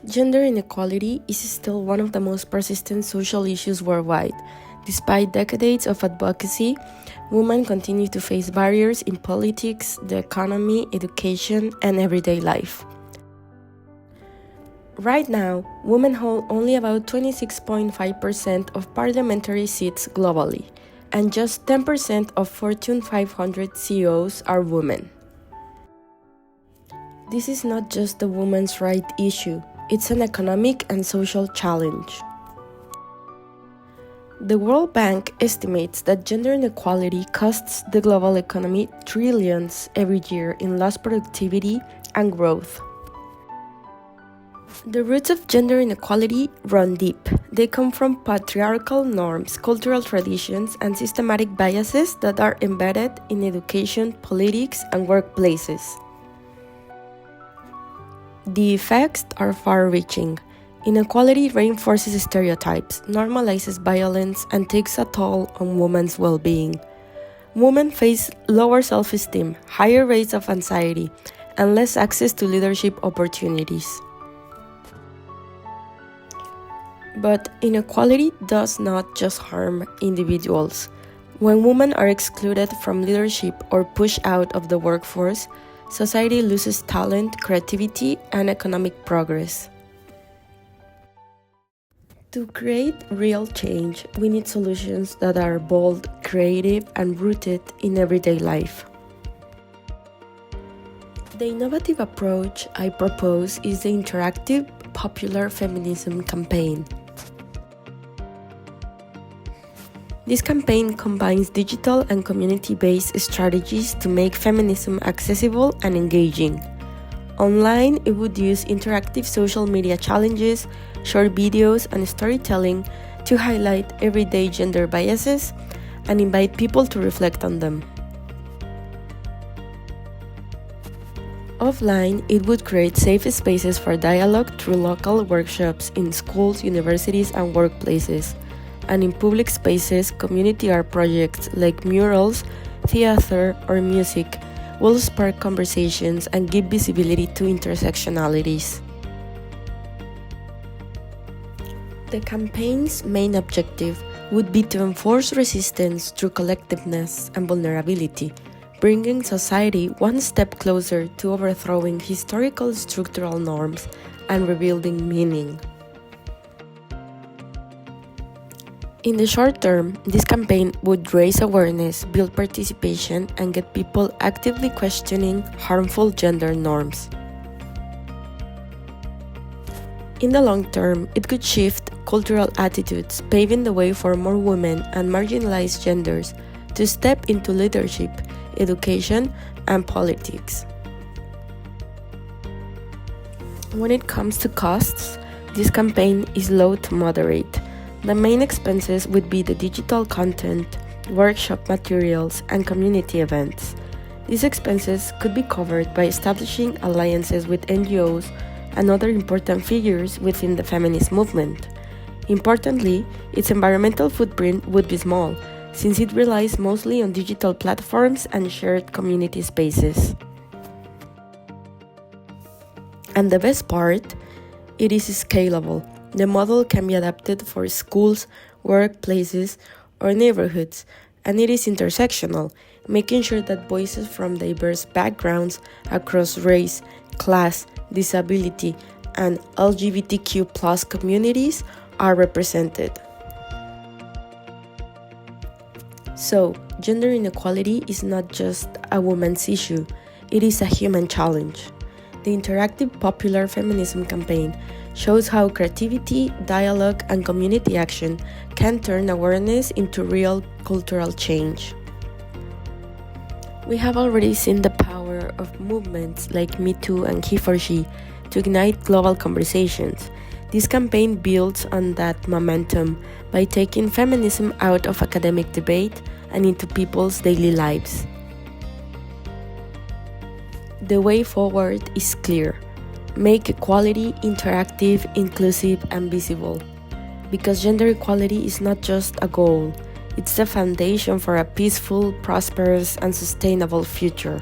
Gender inequality is still one of the most persistent social issues worldwide. Despite decades of advocacy, women continue to face barriers in politics, the economy, education, and everyday life. Right now, women hold only about 26.5% of parliamentary seats globally, and just 10% of Fortune 500 CEOs are women. This is not just a women's rights issue, it's an economic and social challenge. The World Bank estimates that gender inequality costs the global economy trillions every year in lost productivity and growth. The roots of gender inequality run deep. They come from patriarchal norms, cultural traditions, and systematic biases that are embedded in education, politics, and workplaces. The effects are far-reaching. Inequality reinforces stereotypes, normalizes violence, and takes a toll on women's well-being. Women face lower self-esteem, higher rates of anxiety, and less access to leadership opportunities. But inequality does not just harm individuals. When women are excluded from leadership or pushed out of the workforce, society loses talent, creativity, and economic progress. To create real change, we need solutions that are bold, creative, and rooted in everyday life. The innovative approach I propose is the interactive popular feminism campaign. This campaign combines digital and community-based strategies to make feminism accessible and engaging. Online, it would use interactive social media challenges, short videos, and storytelling to highlight everyday gender biases and invite people to reflect on them. Offline, it would create safe spaces for dialogue through local workshops in schools, universities, and workplaces. And in public spaces, community art projects like murals, theater, or music will spark conversations and give visibility to intersectionalities. The campaign's main objective would be to enforce resistance through collectiveness and vulnerability, bringing society one step closer to overthrowing historical structural norms and rebuilding meaning. In the short term, this campaign would raise awareness, build participation, and get people actively questioning harmful gender norms. In the long term, it could shift cultural attitudes, paving the way for more women and marginalized genders to step into leadership, education, and politics. When it comes to costs, this campaign is low to moderate. The main expenses would be the digital content, workshop materials, and community events. These expenses could be covered by establishing alliances with NGOs and other important figures within the feminist movement. Importantly, its environmental footprint would be small, since it relies mostly on digital platforms and shared community spaces. And the best part, it is scalable. The model can be adapted for schools, workplaces, or neighborhoods, and it is intersectional, making sure that voices from diverse backgrounds across race, class, disability, and LGBTQ+ communities are represented. So, gender inequality is not just a woman's issue, it is a human challenge. The interactive popular feminism campaign shows how creativity, dialogue, and community action can turn awareness into real cultural change. We have already seen the power of movements like Me Too and He4She to ignite global conversations. This campaign builds on that momentum by taking feminism out of academic debate and into people's daily lives. The way forward is clear. Make equality interactive, inclusive, and visible. Because gender equality is not just a goal, it's the foundation for a peaceful, prosperous, and sustainable future.